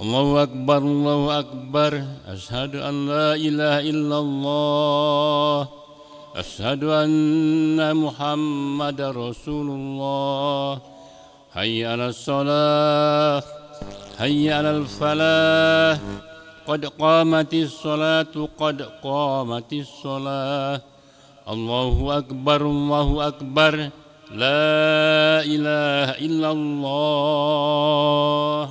الله أكبر الله أكبر أشهد أن لا إله إلا الله أشهد أن محمد رسول الله حي على الصلاة حي على الفلاح قد قامت الصلاة قد قامت الصلاة الله أكبر الله أكبر لا إله إلا الله.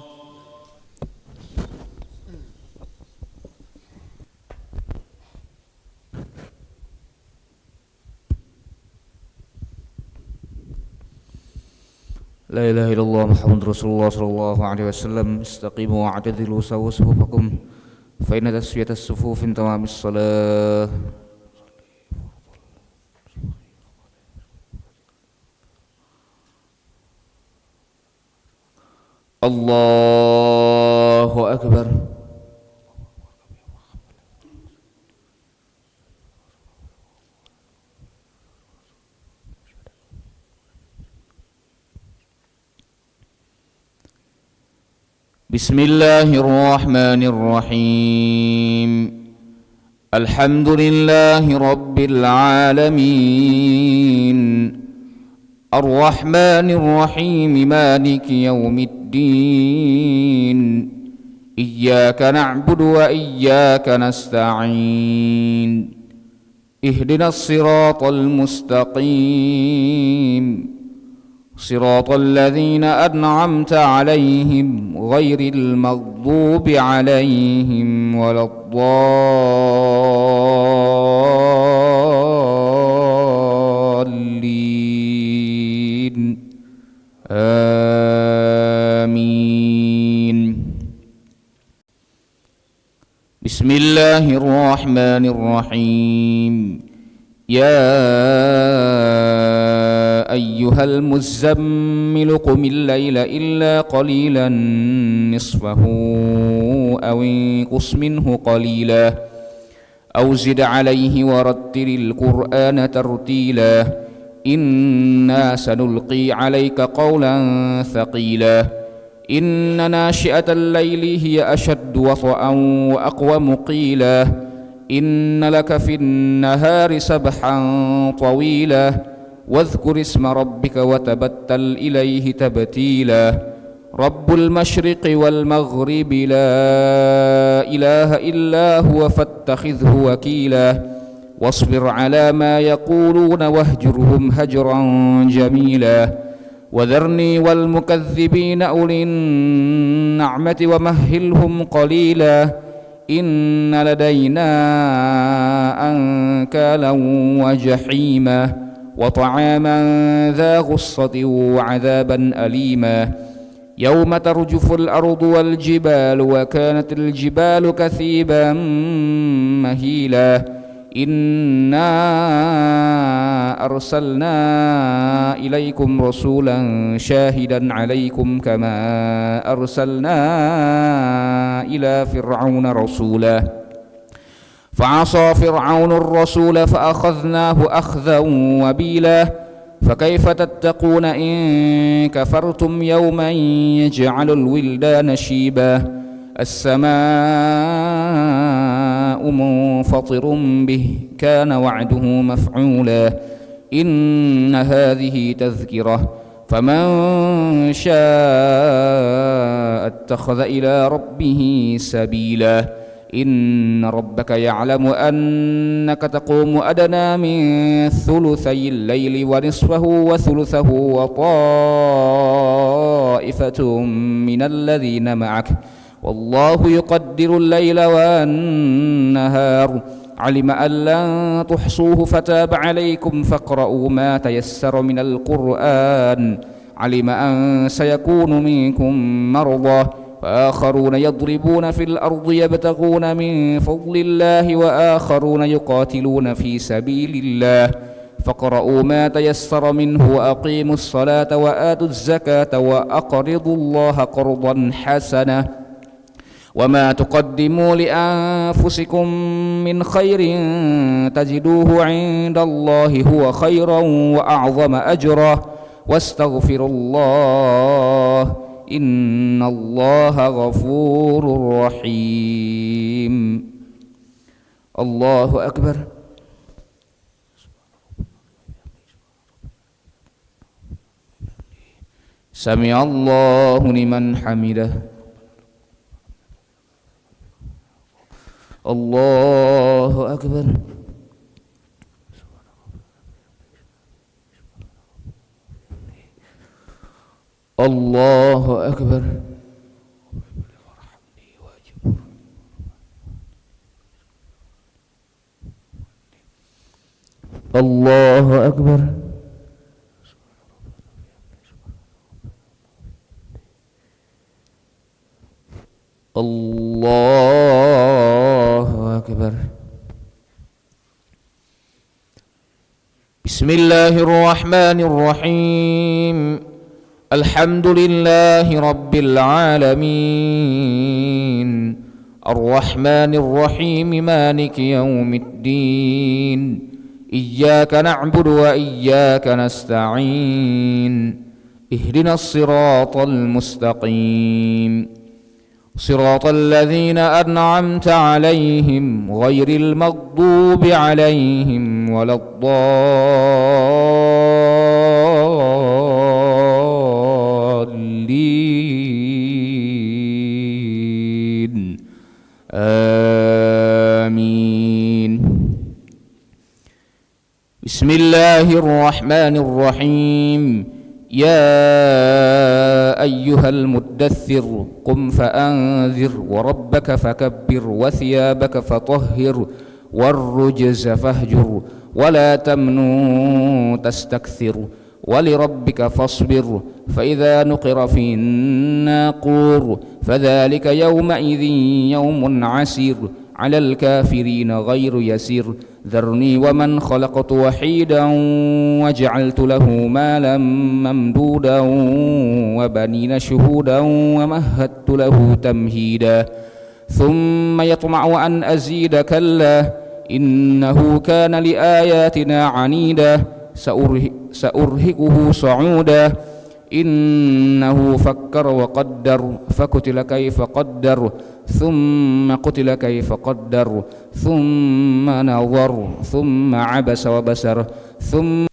لا إله إلا الله محمد رسول الله صلى الله عليه وسلم. استقيموا واعتدلوا سووا صفوفكم فإن تسوية الصفوف من تمام الصلاة. الله أكبر. بسم الله الرحمن الرحيم. الحمد لله رب العالمين الرحمن الرحيم مالك يوم الدين إياك نعبد وإياك نستعين اهدنا الصراط المستقيم صراط الذين أنعمت عليهم غير المغضوب عليهم ولا الضالين آمين. بسم الله الرحمن الرحيم. يا أيها المزمل قم الليل إلا قليلا نصفه أو انقص منه قليلا أو زد عليه ورتل القرآن ترتيلا إنا سنلقي عليك قولا ثقيلا إن ناشئة الليل هي أشد وطئا وأقوم قيلا إن لك في النهار سبحا طويلا واذكر اسم ربك وتبتل إليه تبتيلا رب المشرق والمغرب لا إله إلا هو فاتخذه وكيلا واصبر على ما يقولون واهجرهم هجرا جميلا وذرني والمكذبين أولي النعمة ومهلهم قليلا إن لدينا أنكالا وجحيما وطعاما ذا غصة وعذابا أليما يوم ترجف الأرض والجبال وكانت الجبال كثيبا مهيلا إنا أرسلنا إليكم رسولا شاهدا عليكم كما أرسلنا إلى فرعون رسولا فعصى فرعون الرسول فأخذناه أخذا وبيلا فكيف تتقون إن كفرتم يوما يجعل الولدان شيبا السماء منفطر به كان وعده مفعولا إن هذه تذكرة فمن شاء اتخذ إلى ربه سبيلا إن ربك يعلم أنك تقوم أدنى من ثلثي الليل ونصفه وثلثه وطائفة من الذين معك والله يقدر الليل والنهار علم أن لن تحصوه فتاب عليكم فاقرؤوا ما تيسر من القرآن علم أن سيكون منكم مرضى وآخرون يضربون في الأرض يبتغون من فضل الله وآخرون يقاتلون في سبيل الله فاقرؤوا ما تيسر منه وأقيموا الصلاة وآتوا الزكاة وأقرضوا الله قرضا حسنا وما تقدموا لأنفسكم من خير تجدوه عند الله هو خيرا وأعظم أجرا واستغفروا الله إن الله غفور رحيم. الله أكبر. سمع الله لمن حمده. الله أكبر. الله أكبر. الله أكبر. الله أكبر. بسم الله الرحمن الرحيم. الحمد لله رب العالمين الرحمن الرحيم مالك يوم الدين إياك نعبد وإياك نستعين اهدنا الصراط المستقيم صراط الذين أنعمت عليهم غير المغضوب عليهم ولا الضالين آمين. بسم الله الرحمن الرحيم. يا أيها المدثر قم فأنذر وربك فكبر وثيابك فطهر والرجز فاهجر ولا تمنن تستكثر ولربك فاصبر فإذا نقر في الناقور فذلك يومئذ يوم عسير على الكافرين غير يسير. ذرني ومن خلقت وحيدا وجعلت له مالا ممدودا وبنين شهودا ومهدت له تمهيدا ثم يطمع أن أزيد كلا إنه كان لآياتنا عنيدا سأرهقه صعودا إنه فكر وقدر فقتل كيف قدر ثم قتل كيف قدر ثم نظر ثم عبس وبسر ثم